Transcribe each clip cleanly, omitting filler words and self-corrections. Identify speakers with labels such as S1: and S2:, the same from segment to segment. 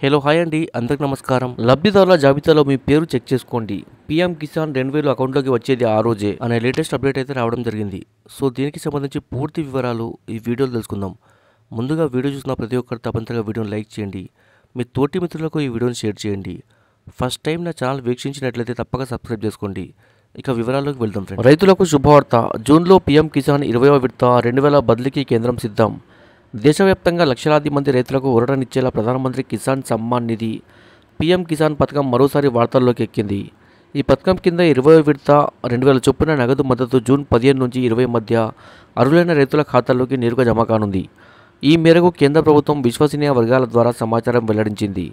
S1: Hello hi అండి, అందరికి నమస్కారం. లబ్ధిదారుల జాబితాలో మీ పేరు చెక్ చేసుకోండి. పీఎం కిసాన్ 2000 అకౌంట్లోకి వచ్చేది ఆ రోజే అనే లేటెస్ట్ అప్డేట్ అయితే రావడం జరిగింది. సో దీనికి సంబంధించి పూర్తి వివరాలు ఈ వీడియోలో తెలుసుకుందాం. ముందుగా వీడియో చూసిన ప్రతి ఒక్కరు తప్పనిసరిగా వీడియోని లైక్ చేయండి. మీ తోటి మిత్రులకు ఈ వీడియోని షేర్ చేయండి. ఫస్ట్ టైం నా ఛానల్ వీక్షించినట్లయితే తప్పక సబ్స్క్రైబ్ చేసుకోండి. ఇక వివరాల్లోకి వెళ్దాం ఫ్రెండ్స్. రైతులకు శుభవార్త. జూన్లో పీఎం కిసాన్ 20వ విడత 2000 బదిలీకి కేంద్రం సిద్ధం. దేశవ్యాప్తంగా లక్షలాది మంది రైతులకు ఊరటనిచ్చేలా ప్రధానమంత్రి కిసాన్ సమ్మాన్ నిధి పీఎం కిసాన్ పథకం మరోసారి వార్తల్లోకి ఎక్కింది. ఈ పథకం కింద 20వ విడత 2000 చొప్పున నగదు మద్దతు జూన్ 15 నుంచి 20 మధ్య అర్హులైన రైతుల ఖాతాల్లోకి నేరుగా జమ కానుంది. ఈ మేరకు కేంద్ర ప్రభుత్వం విశ్వసనీయ వర్గాల ద్వారా సమాచారం వెల్లడించింది.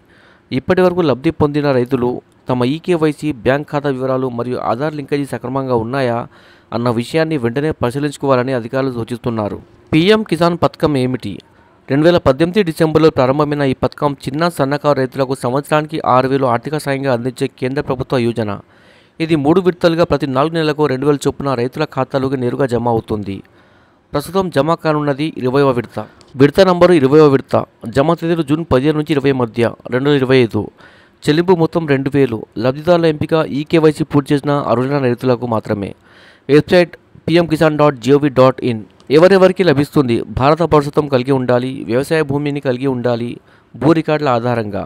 S1: ఇప్పటి వరకు లబ్ధి పొందిన రైతులు తమ ఈకేవైసీ, బ్యాంక్ ఖాతా వివరాలు మరియు ఆధార్ లింకేజీ సక్రమంగా ఉన్నాయా అన్న విషయాన్ని వెంటనే పరిశీలించుకోవాలని అధికారులు సూచిస్తున్నారు. పీఎం కిసాన్ పథకం ఏమిటి? 2018 డిసెంబర్లో ప్రారంభమైన ఈ పథకం చిన్న సన్నకారు రైతులకు సంవత్సరానికి 6,000 ఆర్థిక సాయంగా అందించే కేంద్ర ప్రభుత్వ యోజన. ఇది 3 విడతలుగా ప్రతి 4 నెలలకు 2,000 చొప్పున రైతుల ఖాతాలోకి నేరుగా జమ అవుతుంది. ప్రస్తుతం జమ కానున్నది 20వ విడత. విడత నంబరు 20వ విడత. జమ తేదీలు జూన్ 15 నుంచి 20 మధ్య 2025. చెల్లింపు మొత్తం 2,000. లబ్ధిదారుల ఎంపిక ఈకేవైసీ పూర్తి చేసిన అర్హులైన రైతులకు మాత్రమే. Website pmkisan.gov.in. ఎవరెవరికి లభిస్తుంది? భారత పౌరసత్వం కలిగి ఉండాలి, వ్యవసాయ భూమిని కలిగి ఉండాలి, భూ రికార్డుల ఆధారంగా,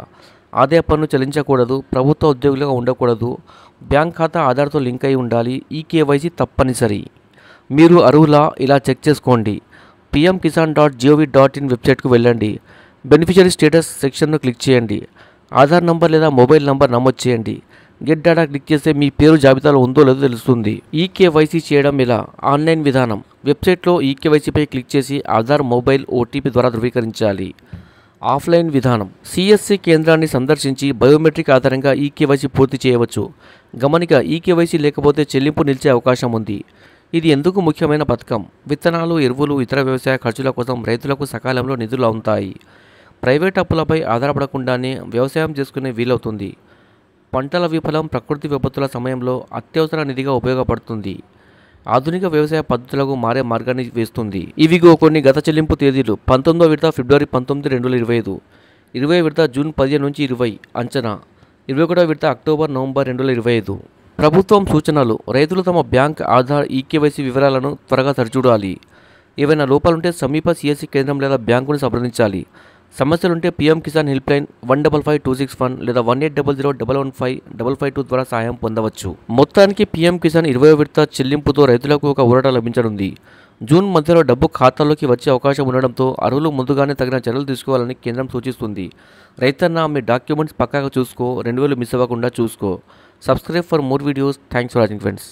S1: ఆదాయ పన్ను చెల్లించకూడదు, ప్రభుత్వ ఉద్యోగులుగా ఉండకూడదు, బ్యాంక్ ఖాతా ఆధార్తో లింక్ అయి ఉండాలి, ఈకేవైసీ తప్పనిసరి. మీరు అర్హులా? ఇలా చెక్ చేసుకోండి. pmkisan.gov.in వెబ్సైట్కు వెళ్ళండి. బెనిఫిషరీ స్టేటస్ సెక్షన్ను క్లిక్ చేయండి. ఆధార్ నంబర్ లేదా మొబైల్ నంబర్ నమోదు చేయండి. గెట్ డేటా క్లిక్ చేస్తే మీ పేరు జాబితాలో ఉందో లేదో తెలుస్తుంది. ఈకేవైసీ చేయడం ఎలా? ఆన్లైన్ విధానం. వెబ్సైట్లో ఈకేవైసీపై క్లిక్ చేసి ఆధార్, మొబైల్, ఓటీపీ ద్వారా ధృవీకరించాలి. ఆఫ్లైన్ విధానం. సిఎస్సి కేంద్రాన్ని సందర్శించి బయోమెట్రిక్ ఆధారంగా ఈకేవైసీ పూర్తి చేయవచ్చు. గమనిక, ఈకేవైసీ లేకపోతే చెల్లింపు నిలిచే అవకాశం ఉంది. ఇది ఎందుకు ముఖ్యమైన పథకం? విత్తనాలు, ఎరువులు, ఇతర వ్యవసాయ ఖర్చుల కోసం రైతులకు సకాలంలో నిధులు అందుతాయి. ప్రైవేట్ అప్పులపై ఆధారపడకుండానే వ్యవసాయం చేసుకునే వీలవుతుంది. పంటల విఫలం, ప్రకృతి విపత్తుల సమయంలో అత్యవసర నిధిగా ఉపయోగపడుతుంది. ఆధునిక వ్యవసాయ పద్ధతులకు మారే మార్గాన్ని వేస్తుంది. ఇవిగో కొన్ని గత చెల్లింపు తేదీలు. 19వ విడత ఫిబ్రవరి 19, 2025. 20వ విడత జూన్ 15 నుంచి 20 అంచనా. 21వ విడత అక్టోబర్, నవంబర్ 2025. ప్రభుత్వం సూచనలు. రైతులు తమ బ్యాంక్, ఆధార్, ఈకేవైసీ వివరాలను త్వరగా సరిచూడాలి. ఏవైనా లోపాలుంటే సమీప సిఎస్సి కేంద్రం లేదా బ్యాంకును సంప్రదించాలి. సమస్యలుంటే పీఎం కిసాన్ హెల్ప్ లైన్ 155-261 లేదా 1800-115-552 ద్వారా సహాయం పొందవచ్చు. మొత్తానికి పీఎం కిసాన్ 20వ విడత చెల్లింపుతో రైతులకు ఒక ఊరట లభించనుంది. జూన్ మధ్యలో డబ్బు ఖాతాలోకి వచ్చే అవకాశం ఉండడంతో అర్హులు ముందుగానే తగిన చర్యలు తీసుకోవాలని కేంద్రం సూచిస్తుంది. రైతన్న, మీ డాక్యుమెంట్స్ పక్కాగా చూసుకో. 2,000 మిస్ అవ్వకుండా చూసుకో. Subscribe for more videos. Thanks for watching friends.